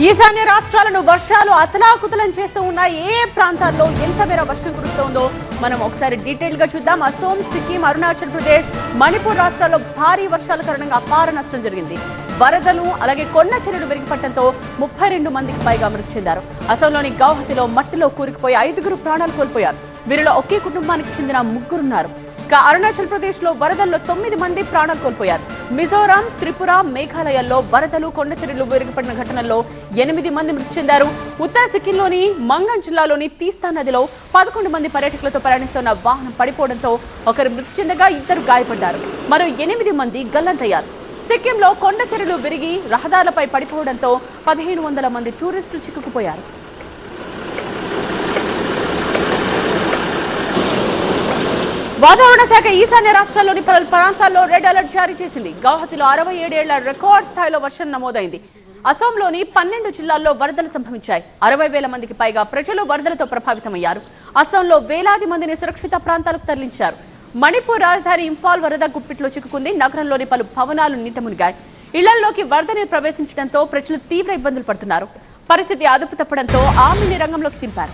ఈశాన్య రాష్ట్రాలను వర్షాలు అతలాకుతలం చేస్తూ ఉన్నాయి. ఏ ప్రాంతాల్లో ఎంత మేర వర్షం కురుస్తోందో మనం ఒకసారి డీటెయిల్ గా చూద్దాం. అసోం, సిక్కిం, అరుణాచల్ ప్రదేశ్, మణిపూర్ రాష్ట్రాల్లో భారీ వర్షాల కారణంగా అపార నష్టం జరిగింది. వరదలు అలాగే కొండ చర్యలు విరిగిపడటంతో 32 మందికి పైగా మృతి చెందారు. అసోంలోని గౌహతిలో మట్టిలో కూరుకుపోయి 5 ప్రాణాలు కోల్పోయారు. వీరిలో ఒకే కుటుంబానికి చెందిన 3 ఉన్నారు. అరుణాచల్ ప్రదేశ్ లో వరదల్లో 9 మంది ప్రాణాలు కోల్పోయారు. మిజోరాం, త్రిపుర, మేఘాలయాల్లో వరదలు, కొండ చర్యలు విరిగిపడిన ఘటనల్లో 8 మంది మృతి చెందారు. ఉత్తర సిక్కింలోని మంగన్ జిల్లాలోని తీస్తా నదిలో 11 మంది పర్యాటకులతో ప్రయాణిస్తున్న వాహనం పడిపోవడంతో ఒకరు మృతి చెందగా 2 గాయపడ్డారు. మరో 8 మంది గల్లంతయ్యారు. సిక్కింలో కొండ చర్యలు విరిగి రహదారులపై పడిపోవడంతో 1500 మంది టూరిస్టులు చిక్కుకుపోయారు. వాతావరణ శాఖ ఈశాన్య రాష్ట్రాల్లోని పలు ప్రాంతాల్లో రెడ్ అలర్ట్ జారీ చేసింది. గౌహతిలో 67 ఏళ్ల రికార్డ్ స్థాయిలో వర్షం నమోదైంది. అసోంలోని 12 జిల్లాల్లో వరదలు సంభవించాయి. 60,000 మందికి పైగా ప్రజలు వరదలతో ప్రభావితమయ్యారు. అసోంలో వేలాది మందిని సురక్షిత ప్రాంతాలకు తరలించారు. మణిపూర్ రాజధాని ఇంఫాల్ వరద గుప్పిట్లో చిక్కుకుంది. నగరంలోని పలు భవనాలు నీట మునిగాయి. ఇళ్లలోకి వరద నీరు ప్రవేశించడంతో ప్రజలు తీవ్ర ఇబ్బందులు పడుతున్నారు. పరిస్థితి అదుపు తప్పడంతో ఆమెని రంగంలోకి దింపారు.